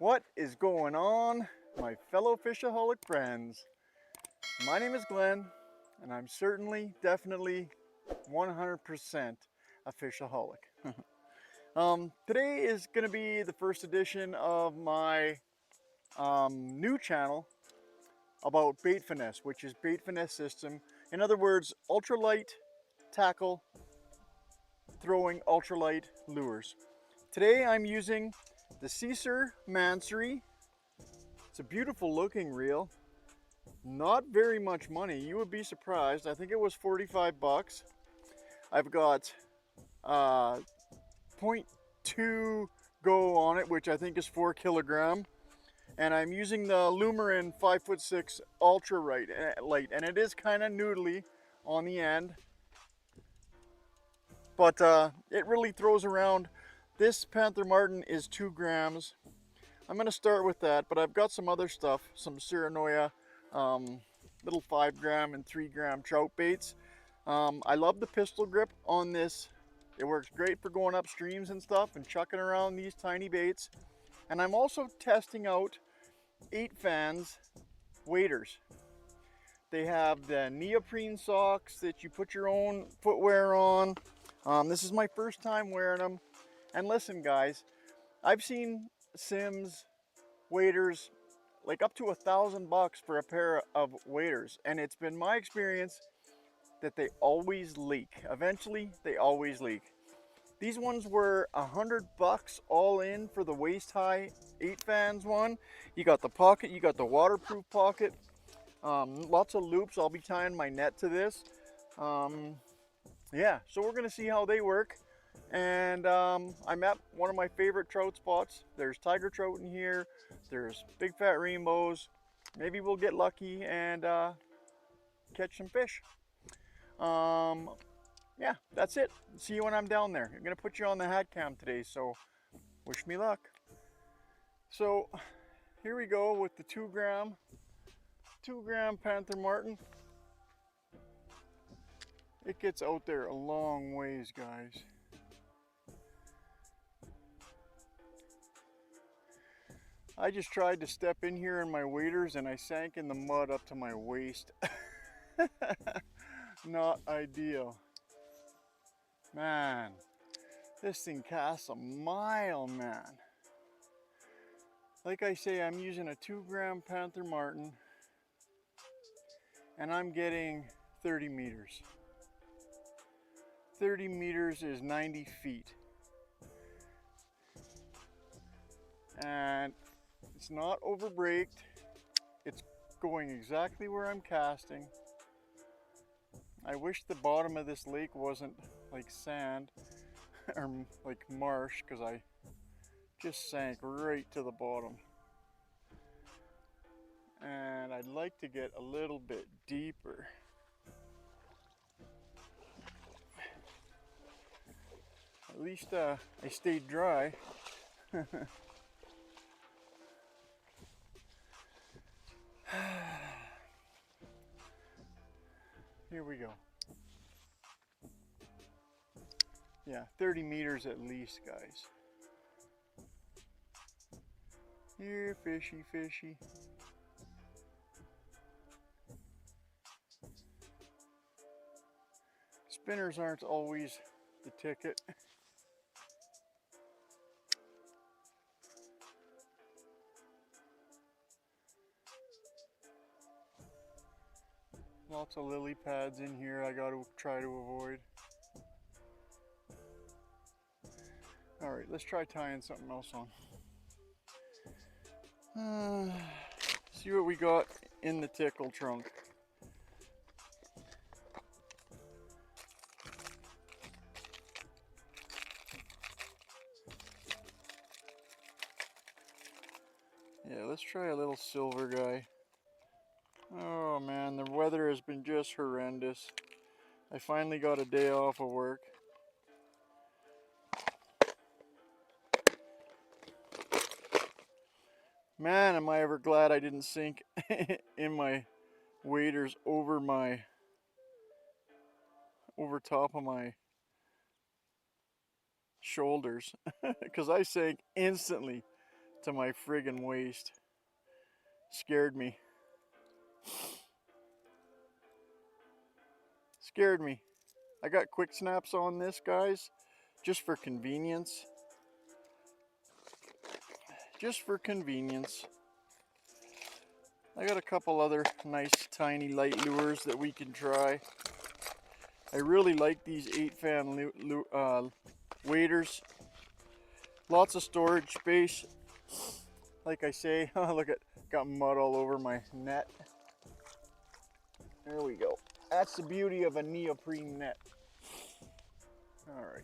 What is going on, my fellow fishaholic friends? My name is Glenn, and I'm certainly, definitely, 100% a fishaholic. Today is going to be the first edition of my new channel about bait finesse, which is bait finesse system. In other words, ultralight tackle throwing ultralight lures. Today I'm using the Seasir Mansory. It's a beautiful looking reel. Not very much money. You would be surprised. I think it was 45 bucks. I've got .2 go on it, which I think is 4 kilogram. And I'm using the Lemoron 5'6" ultra light, and it is kind of noodly on the end, but it really throws around. This Panther Martin is 2 grams. I'm going to start with that, but I've got some other stuff, some Serenoia, little 5 gram and 3 gram trout baits. I love the pistol grip on this. It works great for going up streams and stuff and chucking around these tiny baits. And I'm also testing out 8 fans waders. They have the neoprene socks that you put your own footwear on. This is my first time wearing them. And listen guys, I've seen Sims waders like up to $1,000 for a pair of waders, and it's been my experience that they always leak. Eventually they always leak. These ones were $100 all in for the waist high 8 fans one. You got the pocket, you got the waterproof pocket, lots of loops. I'll be tying my net to this. Yeah, so we're gonna see how they work. And I'm at one of my favorite trout spots. There's tiger trout in here, there's big fat rainbows. Maybe we'll get lucky and catch some fish. Yeah, that's it. See you when I'm down there. I'm gonna put you on the hat cam today, so wish me luck. So here we go with the 2 gram Panther Martin. It gets out there a long ways, guys. I just tried to step in here in my waders and I sank in the mud up to my waist. Not ideal. Man, this thing casts a mile, man. Like I say, I'm using a 2 gram Panther Martin and I'm getting 30 meters. 30 meters is 90 feet. And it's not overbraked. It's going exactly where I'm casting. I wish the bottom of this lake wasn't like sand or like marsh, because I just sank right to the bottom. And I'd like to get a little bit deeper. At least I stayed dry. Here we go. Yeah, 30 meters at least, guys. Here, fishy, fishy. Spinners aren't always the ticket. Lots of lily pads in here I gotta try to avoid. Alright, let's try tying something else on. See what we got in the tickle trunk. Yeah, let's try a little silver guy. Oh man, the weather has been just horrendous. I finally got a day off of work. Man, am I ever glad I didn't sink in my waders over top of my shoulders, because I sank instantly to my friggin' waist. Scared me. Scared me. I got quick snaps on this, guys, just for convenience. Just for convenience. I got a couple other nice tiny light lures that we can try. I really like these 8-fan waders. Lots of storage space. Like I say, look at, got mud all over my net. There we go. That's the beauty of a neoprene net. All right.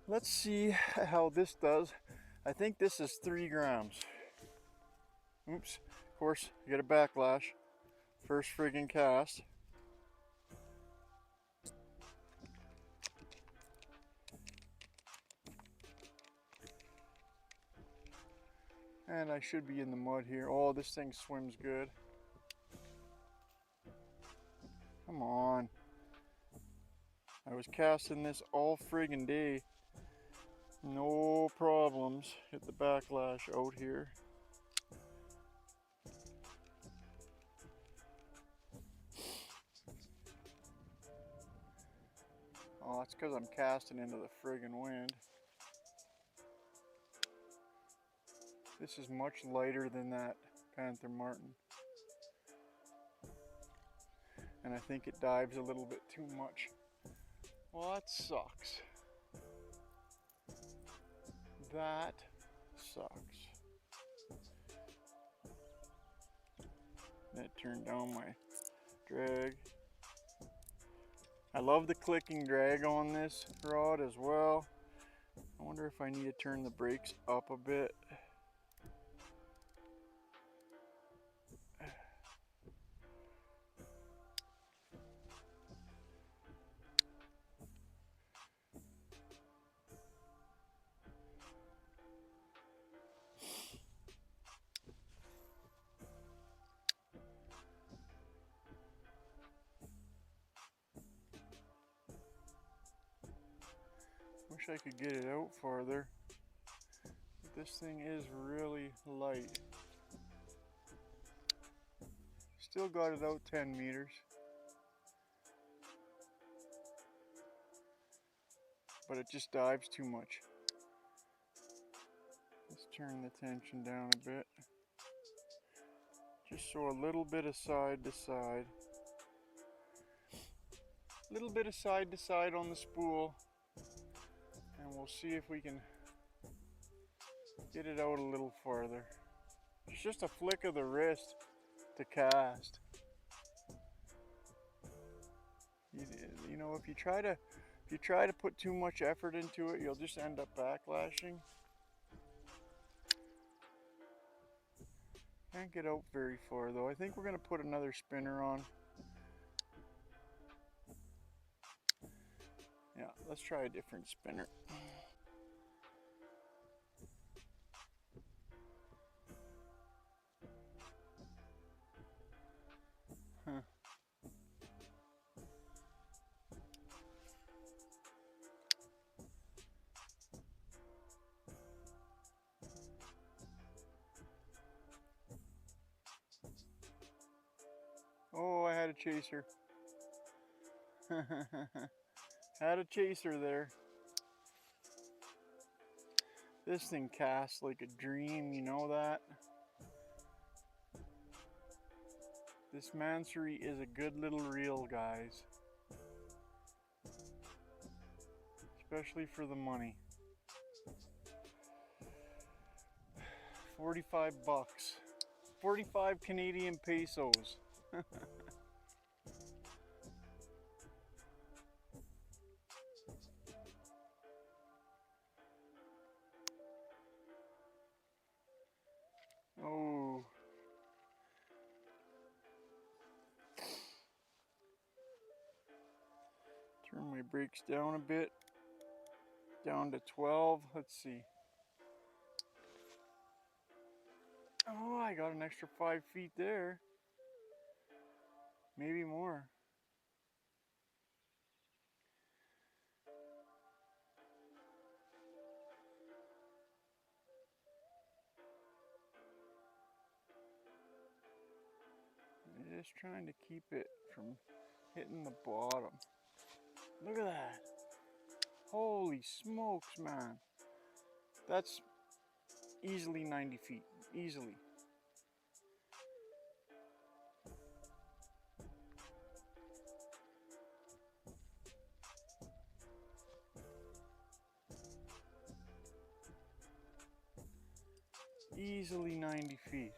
Let's see how this does. I think this is 3 grams. Oops. Of course, you get a backlash. First friggin' cast. And I should be in the mud here. Oh, this thing swims good. Come on. I was casting this all friggin' day. No problems. Hit the backlash out here. Oh, that's because I'm casting into the friggin' wind. This is much lighter than that Panther Martin. And I think it dives a little bit too much. Well, that sucks. That sucks. That turned down my drag. I love the clicking drag on this rod as well. I wonder if I need to turn the brakes up a bit. Wish I could get it out farther. But this thing is really light. Still got it out 10 meters. But it just dives too much. Let's turn the tension down a bit. Just so a little bit of side to side. A little bit of side to side on the spool. And we'll see if we can get it out a little farther. It's just a flick of the wrist to cast. You know, if you try to put too much effort into it, you'll just end up backlashing. Can't get out very far though. I think we're gonna put another spinner on. Yeah, let's try a different spinner. Huh. Oh, I had a chaser. Had a chaser there. This thing casts like a dream, you know that? This Mansory is a good little reel, guys. Especially for the money. 45 bucks. 45 Canadian pesos. Oh. Turn my brakes down a bit. Down to 12. Let's see. Oh, I got an extra 5 feet there. Maybe more. Just trying to keep it from hitting the bottom. Look at that. Holy smokes, man. That's easily 90 feet. Easily. Easily 90 feet.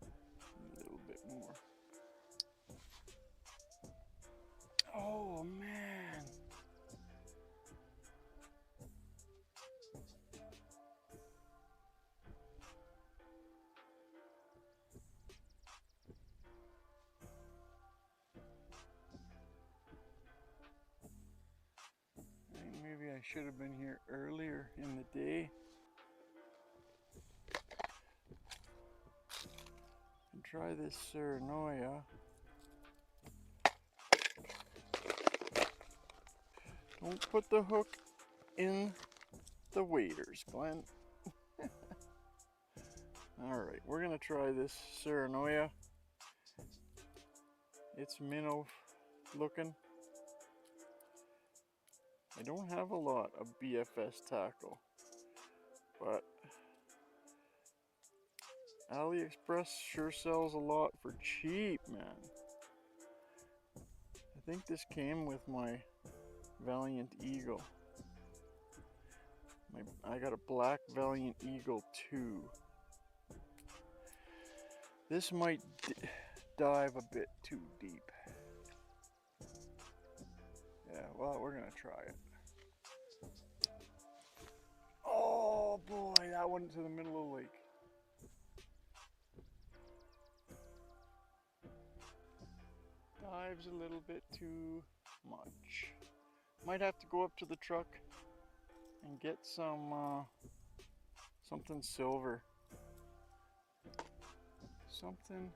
A little bit more. Oh man. I think maybe I should have been here earlier in the day. And try this Serenoia. Don't put the hook in the waders, Glenn. Alright, we're going to try this Serenoia. It's minnow looking. I don't have a lot of BFS tackle, but AliExpress sure sells a lot for cheap, man. I think this came with my Valiant Eagle. I got a black Valiant Eagle 2. This might dive a bit too deep. Yeah, well, we're gonna try it. Oh boy, that went to the middle of the lake. Dives a little bit too much. Might have to go up to the truck and get some something silver. Something.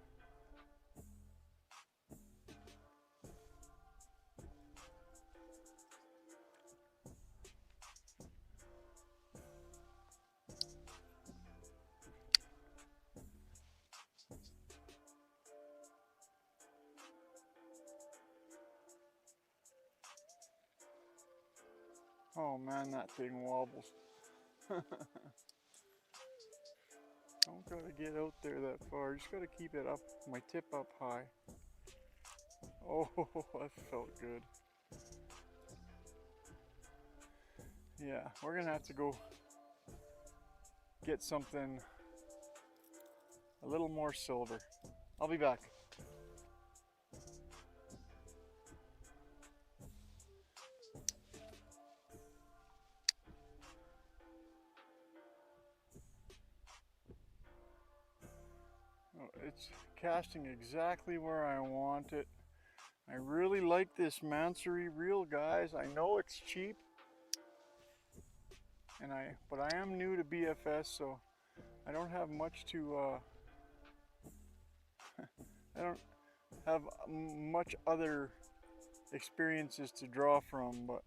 Oh man, that thing wobbles. Don't gotta get out there that far, just gotta keep it up, my tip up high. Oh, that felt good. Yeah, we're gonna have to go get something a little more silver. I'll be back. Oh, it's casting exactly where I want it. I really like this Mansory reel, guys. I know it's cheap, but I am new to BFS, so I don't have much to I don't have much other experiences to draw from, but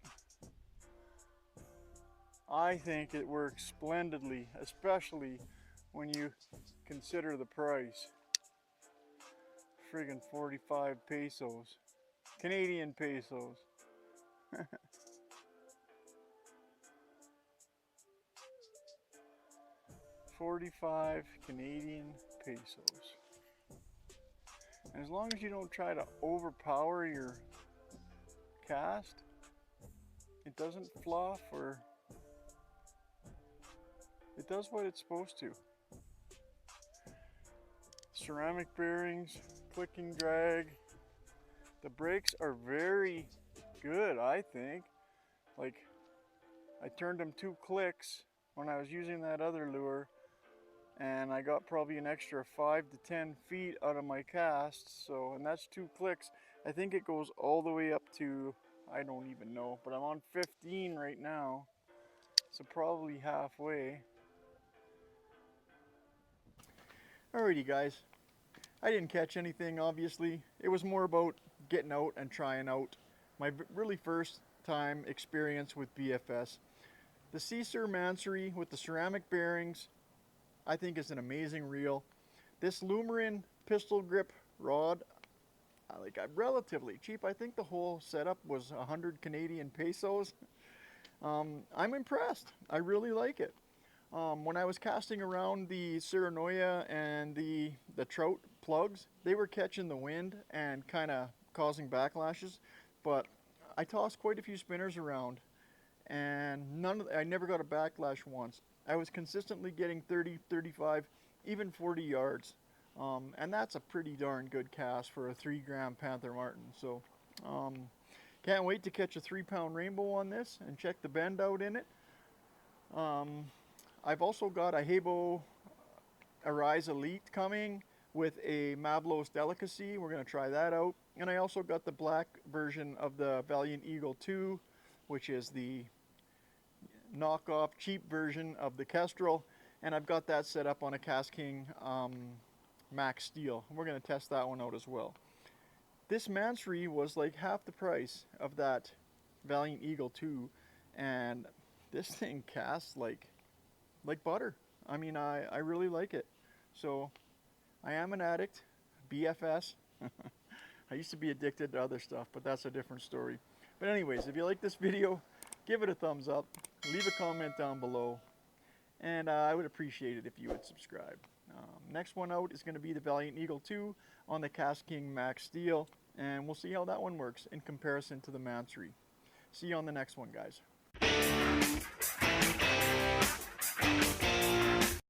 I think it works splendidly, especially when you consider the price. Friggin' 45 pesos. Canadian pesos. 45 Canadian pesos. And as long as you don't try to overpower your cast, it doesn't fluff, or it does what it's supposed to. Ceramic bearings, clicking drag. The brakes are very good, I think. Like, I turned them 2 clicks when I was using that other lure, and I got probably an extra 5 to 10 feet out of my cast. So, and that's 2 clicks. I think it goes all the way up to, I don't even know, but I'm on 15 right now, so probably halfway. Alrighty guys, I didn't catch anything, obviously. It was more about getting out and trying out my really first time experience with BFS. The Seasir Mansory with the ceramic bearings, I think is an amazing reel. This Lemoron pistol grip rod, like relatively cheap. I think the whole setup was 100 Canadian pesos. I'm impressed. I really like it. When I was casting around the Serenoia and the trout plugs, they were catching the wind and kind of causing backlashes, but I tossed quite a few spinners around and I never got a backlash once. I was consistently getting 30, 35, even 40 yards. And that's a pretty darn good cast for a 3-gram Panther Martin. So can't wait to catch a 3-pound rainbow on this and check the bend out in it. I've also got a Habo Arise Elite coming with a Mablos Delicacy. We're going to try that out. And I also got the black version of the Valiant Eagle 2, which is the knockoff cheap version of the Kestrel. And I've got that set up on a Cast King Max Steel. We're going to test that one out as well. This Mansory was like half the price of that Valiant Eagle 2, and this thing casts like butter. I mean, I really like it. So I am an addict, BFS. I used to be addicted to other stuff, but that's a different story. But anyways, if you like this video, give it a thumbs up, leave a comment down below, and I would appreciate it if you would subscribe. Next one out is going to be the Valiant Eagle 2 on the Cast King Max Steel, and we'll see how that one works in comparison to the Mansory. See you on the next one, guys.